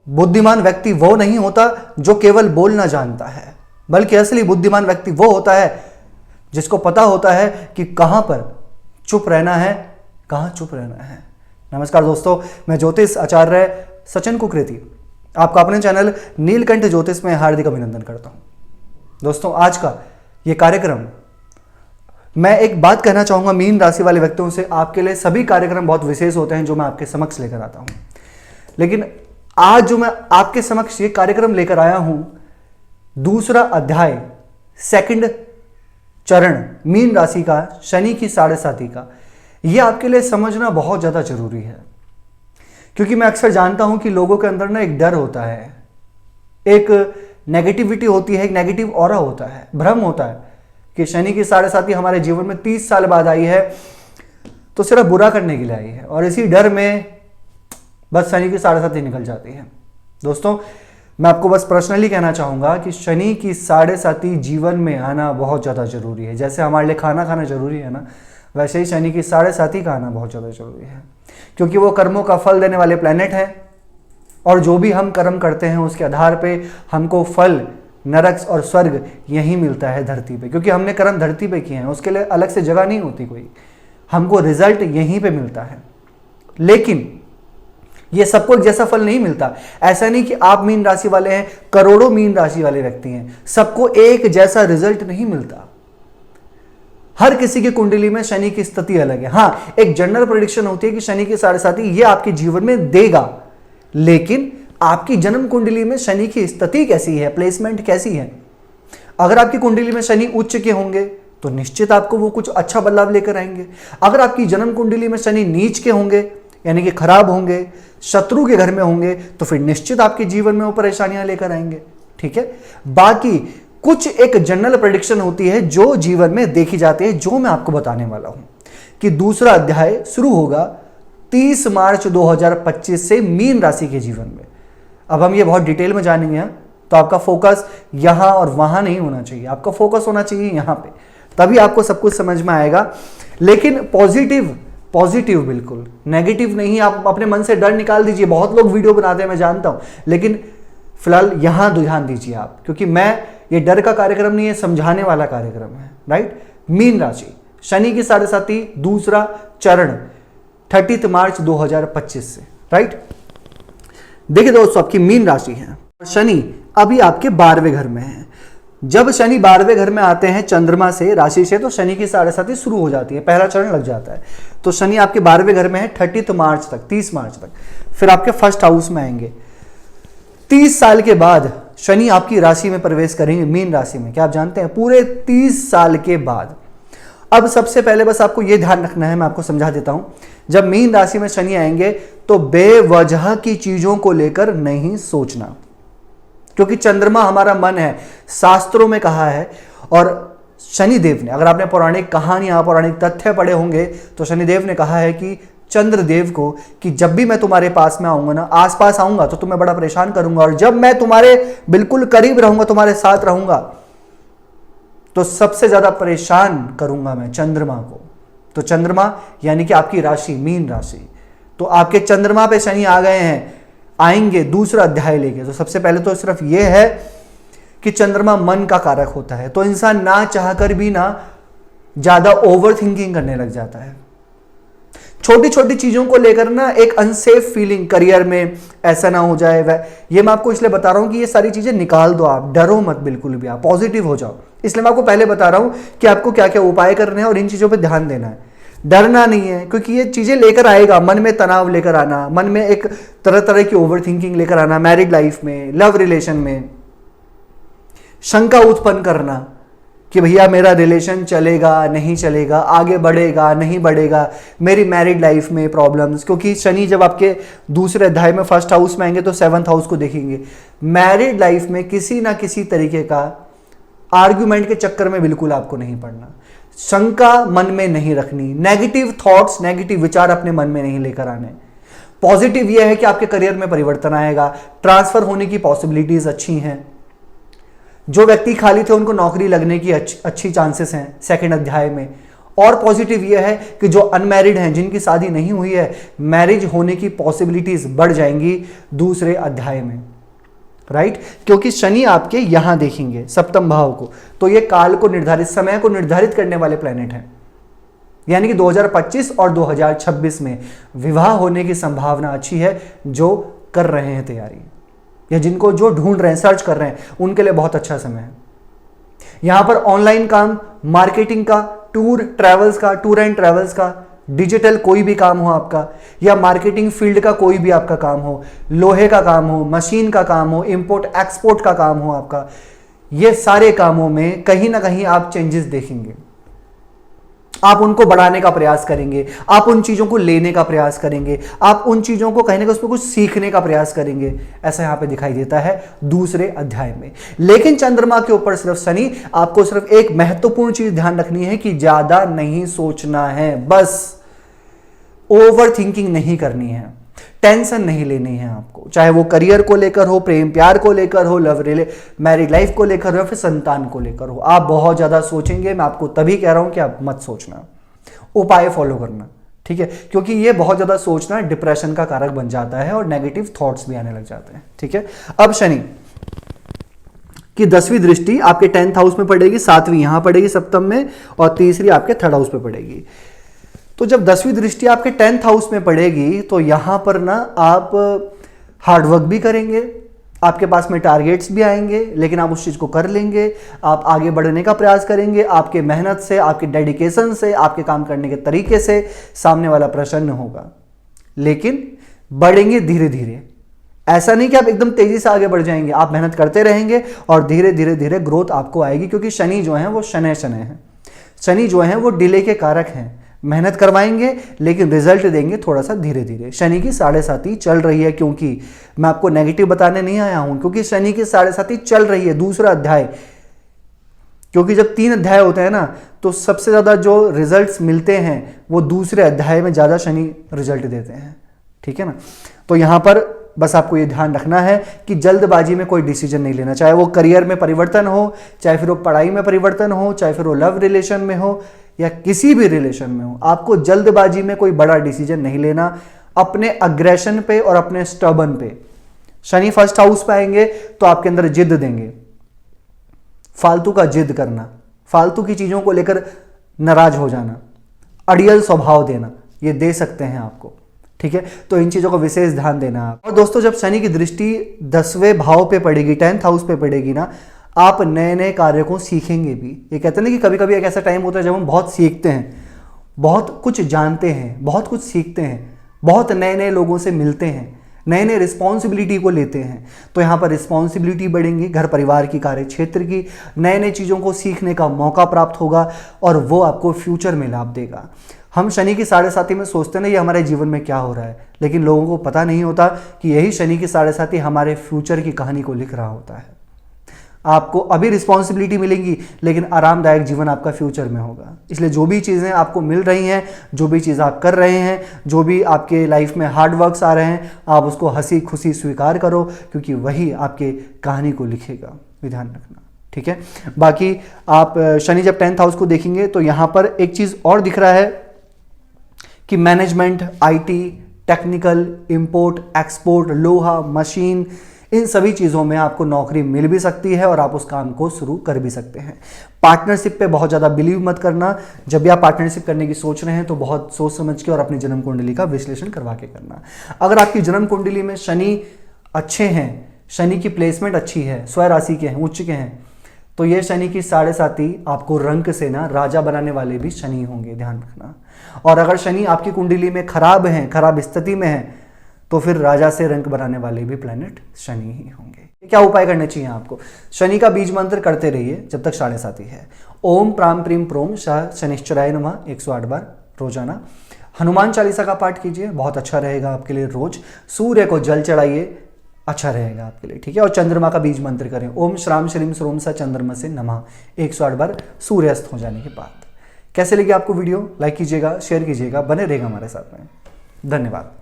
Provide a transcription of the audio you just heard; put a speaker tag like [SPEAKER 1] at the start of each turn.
[SPEAKER 1] बुद्धिमान व्यक्ति वो नहीं होता जो केवल बोलना जानता है, बल्कि असली बुद्धिमान व्यक्ति वो होता है जिसको पता होता है कि कहां पर चुप रहना है, कहां चुप रहना है। नमस्कार दोस्तों, मैं ज्योतिष आचार्य सचिन कुकरेती आपका अपने चैनल नीलकंठ ज्योतिष में हार्दिक अभिनंदन करता हूं। दोस्तों, आज का ये कार्यक्रम मैं एक बात कहना चाहूंगा मीन राशि वाले व्यक्तियों से। आपके लिए सभी कार्यक्रम बहुत विशेष होते हैं जो मैं आपके समक्ष लेकर आता हूं, लेकिन आज जो मैं आपके समक्ष ये कार्यक्रम लेकर आया हूं, दूसरा अध्याय, सेकंड चरण मीन राशि का, शनि की 7.5 का, यह आपके लिए समझना बहुत ज्यादा जरूरी है। क्योंकि मैं अक्सर जानता हूं कि लोगों के अंदर ना एक डर होता है, एक नेगेटिविटी होती है, एक नेगेटिव ऑरा होता है, भ्रम होता है कि शनि की 7.5 हमारे जीवन में 30 साल बाद आई है तो सिर्फ बुरा करने के लिए आई है, और इसी डर में बस शनि की 7.5 निकल जाती है। दोस्तों, मैं आपको बस पर्सनली कहना चाहूंगा कि शनि की 7.5 जीवन में आना बहुत ज़्यादा जरूरी है। जैसे हमारे लिए खाना खाना जरूरी है ना, वैसे ही शनि की 7.5 का आना बहुत ज़्यादा जरूरी है, क्योंकि वो कर्मों का फल देने वाले प्लेनेट है, और जो भी हम कर्म करते हैं उसके आधार पे हमको फल नरक और स्वर्ग यही मिलता है धरती पे, क्योंकि हमने कर्म धरती पे किए हैं, उसके लिए अलग से जगह नहीं होती कोई, हमको रिजल्ट यहीं पे मिलता है। लेकिन ये सबको एक जैसा फल नहीं मिलता। ऐसा नहीं कि आप मीन राशि वाले हैं, करोड़ों मीन राशि वाले व्यक्ति हैं, सबको एक जैसा रिजल्ट नहीं मिलता। हर किसी की कुंडली में शनि की स्थिति अलग है। हाँ, एक जनरल प्रेडिक्शन होती है कि शनि की 7.5 ये आपके जीवन में देगा, लेकिन आपकी जन्म कुंडली में शनि की स्थिति कैसी है, प्लेसमेंट कैसी है। अगर आपकी कुंडली में शनि उच्च के होंगे तो निश्चित आपको वो कुछ अच्छा बदलाव लेकर आएंगे। अगर आपकी जन्म कुंडली में शनि नीच के होंगे, यानी कि खराब होंगे, शत्रु के घर में होंगे, तो फिर निश्चित आपके जीवन में वो परेशानियां लेकर आएंगे। ठीक है, बाकी कुछ एक जनरल प्रेडिक्शन होती है जो जीवन में देखी जाती है, जो मैं आपको बताने वाला हूं कि दूसरा अध्याय शुरू होगा 30 मार्च 2025 से मीन राशि के जीवन में। अब हम ये बहुत डिटेल में जानेंगे, तो आपका फोकस यहां और वहां नहीं होना चाहिए, आपका फोकस होना चाहिए यहां पे, तभी आपको सब कुछ समझ में आएगा। लेकिन पॉजिटिव पॉजिटिव, बिल्कुल नेगेटिव नहीं। आप अपने मन से डर निकाल दीजिए। बहुत लोग वीडियो बनाते हैं, मैं जानता हूं, लेकिन फिलहाल यहां ध्यान दीजिए आप, क्योंकि मैं ये डर का कार्यक्रम नहीं है, समझाने वाला कार्यक्रम है। राइट, मीन राशि, शनि की 7.5 दूसरा चरण 30 मार्च 2025 से। राइट, देखिए दोस्तों, आपकी मीन राशि है, शनि अभी आपके 12वें घर में है। जब शनि 12वें घर में आते हैं चंद्रमा से, राशि से, तो शनि की 7.5 शुरू हो जाती है, पहला चरण लग जाता है। तो शनि आपके 12वें घर में है 30 मार्च तक, 30 मार्च तक, फिर आपके फर्स्ट हाउस में आएंगे। 30 साल के बाद शनि आपकी राशि में प्रवेश करेंगे, मीन राशि में। क्या आप जानते हैं, पूरे 30 साल के बाद। अब सबसे पहले बस आपको यह ध्यान रखना है, मैं आपको समझा देता हूं। जब मीन राशि में शनि आएंगे तो बेवजह की चीजों को लेकर नहीं सोचना, क्योंकि चंद्रमा हमारा मन है, शास्त्रों में कहा है। और शनिदेव ने, अगर आपने पौराणिक कहानियां, पौराणिक तथ्य पढ़े होंगे, तो शनिदेव ने कहा है कि चंद्रदेव को कि जब भी मैं तुम्हारे पास में आऊंगा ना, आसपास आऊंगा, तो तुम्हें बड़ा परेशान करूंगा, और जब मैं तुम्हारे बिल्कुल करीब रहूंगा, तुम्हारे साथ रहूंगा, तो सबसे ज्यादा परेशान करूंगा मैं चंद्रमा को। तो चंद्रमा यानी कि आपकी राशि मीन राशि, तो आपके चंद्रमा पे शनि आ गए हैं, आएंगे दूसरा अध्याय लेके। तो सबसे पहले तो सिर्फ यह है कि चंद्रमा मन का कारक होता है, तो इंसान ना चाहकर भी ना ज्यादा ओवर थिंकिंग करने लग जाता है। छोटी छोटी चीजों को लेकर ना एक अनसेफ फीलिंग, करियर में ऐसा ना हो जाए वह, ये मैं आपको इसलिए बता रहा हूं कि ये सारी चीजें निकाल दो, आप डरो मत बिल्कुल भी, आप पॉजिटिव हो जाओ। इसलिए मैं आपको पहले बता रहा हूं कि आपको क्या क्या उपाय करने हैं और इन चीजों पर ध्यान देना है। डरना नहीं है, क्योंकि ये चीजें लेकर आएगा, मन में तनाव लेकर आना, मन में एक तरह तरह की ओवर थिंकिंग लेकर आना, मैरिड लाइफ में, लव रिलेशन में शंका उत्पन्न करना कि भैया मेरा रिलेशन चलेगा नहीं चलेगा, आगे बढ़ेगा नहीं बढ़ेगा, मेरी मैरिड लाइफ में प्रॉब्लम्स। क्योंकि शनि जब आपके दूसरे अध्याय में फर्स्ट हाउस में आएंगे तो 7th हाउस को देखेंगे। मैरिड लाइफ में किसी ना किसी तरीके का आर्ग्यूमेंट के चक्कर में बिल्कुल आपको नहीं पड़ना, शंका मन में नहीं रखनी, नेगेटिव थॉट्स, नेगेटिव विचार अपने मन में नहीं लेकर आने। पॉजिटिव यह है कि आपके करियर में परिवर्तन आएगा, ट्रांसफर होने की पॉसिबिलिटीज अच्छी हैं। जो व्यक्ति खाली थे उनको नौकरी लगने की अच्छी चांसेस हैं सेकंड अध्याय में, और पॉजिटिव यह है कि जो अनमैरिड हैं, जिनकी शादी नहीं हुई है, मैरिज होने की पॉसिबिलिटीज बढ़ जाएंगी दूसरे अध्याय में, राइट? क्योंकि शनि आपके यहां देखेंगे सप्तम भाव को, तो ये काल को निर्धारित, समय को निर्धारित करने वाले प्लेनेट हैं। यानी कि 2025 और 2026 में विवाह होने की संभावना अच्छी है। जो कर रहे हैं तैयारी या जिनको जो ढूंढ रहे हैं, सर्च कर रहे हैं, उनके लिए बहुत अच्छा समय है। यहां पर ऑनलाइन काम, मार्केटिंग का, टूर एंड ट्रैवल्स का, डिजिटल कोई भी काम हो आपका, या मार्केटिंग फील्ड का कोई भी आपका काम हो, लोहे का काम हो, मशीन का काम हो, इंपोर्ट एक्सपोर्ट का काम हो आपका, ये सारे कामों में कहीं ना कहीं आप चेंजेस देखेंगे। आप उनको बढ़ाने का प्रयास करेंगे, आप उन चीजों को लेने का प्रयास करेंगे, आप उन चीजों को कहीं ना कहीं उसमें कुछ सीखने का प्रयास करेंगे, ऐसा यहां पे दिखाई देता है दूसरे अध्याय में। लेकिन चंद्रमा के ऊपर सिर्फ शनि, आपको सिर्फ एक महत्वपूर्ण चीज ध्यान रखनी है कि ज्यादा नहीं सोचना है, बस ओवर थिंकिंग नहीं करनी है, टेंशन नहीं लेनी है आपको, चाहे वो करियर को लेकर हो, प्रेम प्यार को लेकर हो, मैरिड लाइफ को लेकर हो, फिर संतान को लेकर हो। आप बहुत ज्यादा सोचेंगे, मैं आपको तभी कह रहा हूं कि आप मत सोचना, उपाय फॉलो करना, ठीक है? क्योंकि ये बहुत ज्यादा सोचना डिप्रेशन का कारक बन जाता है और नेगेटिव थॉट्स भी आने लग जाते हैं, ठीक है? अब शनि की 10वीं दृष्टि आपके 10th हाउस में पड़ेगी, 7वीं यहां पड़ेगी सप्तम में, और तीसरी आपके 3rd हाउस में पड़ेगी। तो जब 10वीं दृष्टि आपके 10th हाउस में पड़ेगी तो यहां पर ना आप हार्डवर्क भी करेंगे, आपके पास में टारगेट्स भी आएंगे, लेकिन आप उस चीज को कर लेंगे, आप आगे बढ़ने का प्रयास करेंगे, आपके मेहनत से, आपके डेडिकेशन से, आपके काम करने के तरीके से सामने वाला प्रसन्न होगा। लेकिन बढ़ेंगे धीरे धीरे, ऐसा नहीं कि आप एकदम तेजी से आगे बढ़ जाएंगे, आप मेहनत करते रहेंगे और धीरे धीरे धीरे ग्रोथ आपको आएगी। क्योंकि शनि जो है वो शनै हैं, शनि जो है वो डिले के कारक हैं, मेहनत करवाएंगे लेकिन रिजल्ट देंगे थोड़ा सा धीरे धीरे। शनि की 7.5 चल रही है, क्योंकि मैं आपको नेगेटिव बताने नहीं आया हूं, क्योंकि शनि की 7.5 चल रही है, दूसरा अध्याय। क्योंकि जब 3 अध्याय होते हैं ना, तो सबसे ज्यादा जो रिजल्ट्स मिलते हैं वो दूसरे अध्याय में ज्यादा शनि रिजल्ट देते हैं, ठीक है ना? तो यहां पर बस आपको ये ध्यान रखना है कि जल्दबाजी में कोई डिसीजन नहीं लेना, चाहे वो करियर में परिवर्तन हो, चाहे फिर वो पढ़ाई में परिवर्तन हो, चाहे फिर वो लव रिलेशन में हो या किसी भी रिलेशन में हो। आपको जल्दबाजी में कोई बड़ा डिसीजन नहीं लेना, अपने अग्रेशन पे और अपने स्टबन पे। शनि 1st हाउस पे आएंगे तो आपके अंदर जिद देंगे, फालतू का जिद करना, फालतू की चीजों को लेकर नाराज हो जाना, अड़ियल स्वभाव देना, ये दे सकते हैं आपको, ठीक है? तो इन चीजों को विशेष ध्यान देना आप। और दोस्तों, जब शनि की दृष्टि 10वें भाव पे पड़ेगी, 10th हाउस पे पड़ेगी ना, आप नए नए कार्यों को सीखेंगे भी। ये कहते हैं ना कि कभी कभी एक ऐसा टाइम होता है जब हम बहुत सीखते हैं, बहुत कुछ जानते हैं, बहुत कुछ सीखते हैं, बहुत नए नए लोगों से मिलते हैं, नए नए रिस्पॉन्सिबिलिटी को लेते हैं। तो यहाँ पर रिस्पॉन्सिबिलिटी बढ़ेंगी, घर परिवार की, कार्य क्षेत्र की, नए नए चीज़ों को सीखने का मौका प्राप्त होगा और वो आपको फ्यूचर में लाभ देगा। हम शनि की 7.5 में सोचते ना ये हमारे जीवन में क्या हो रहा है, लेकिन लोगों को पता नहीं होता कि यही शनि की 7.5 हमारे फ्यूचर की कहानी को लिख रहा होता है। आपको अभी रिस्पॉन्सिबिलिटी मिलेंगी लेकिन आरामदायक जीवन आपका फ्यूचर में होगा। इसलिए जो भी चीज़ें आपको मिल रही हैं, जो भी चीज़ आप कर रहे हैं, जो भी आपके लाइफ में हार्ड वर्क्स आ रहे हैं, आप उसको हंसी खुशी स्वीकार करो, क्योंकि वही आपके कहानी को लिखेगा। ध्यान रखना, ठीक है? बाकी आप शनि जब 10th हाउस को देखेंगे तो यहाँ पर एक चीज़ और दिख रहा है कि management, IT, technical, import export, लोहा, मशीन, इन सभी चीज़ों में आपको नौकरी मिल भी सकती है और आप उस काम को शुरू कर भी सकते हैं। पार्टनरशिप पे बहुत ज़्यादा बिलीव मत करना। जब भी आप पार्टनरशिप करने की सोच रहे हैं तो बहुत सोच समझ के और अपनी जन्म कुंडली का विश्लेषण करवा के करना। अगर आपकी जन्म कुंडली में शनि अच्छे हैं, शनि की प्लेसमेंट अच्छी है, स्वय राशि के हैं, उच्च के हैं, तो ये शनि की 7.5 आपको रंक से ना राजा बनाने वाले भी शनि होंगे, ध्यान रखना। और अगर शनि आपकी कुंडली में खराब है, खराब स्थिति में है, तो फिर राजा से रंक बनाने वाले भी प्लैनेट शनि ही होंगे। क्या उपाय करने चाहिए आपको? शनि का बीज मंत्र करते रहिए जब तक 7.5 है। ओम प्राम प्रीम प्रोम शाह शनिश्चराय नमः 108 बार रोजाना। हनुमान चालीसा का पाठ कीजिए, बहुत अच्छा रहेगा आपके लिए रोज। सूर्य को जल चढ़ाइए, अच्छा रहेगा आपके लिए, ठीक है? और चंद्रमा का बीज मंत्र करें, ओम श्राम श्रीम श्रोम सा चंद्रमा से नमः 108 बार सूर्यास्त हो जाने के बाद। कैसे लगी आपको वीडियो? लाइक कीजिएगा, शेयर कीजिएगा, बने रहेगा हमारे साथ में। धन्यवाद।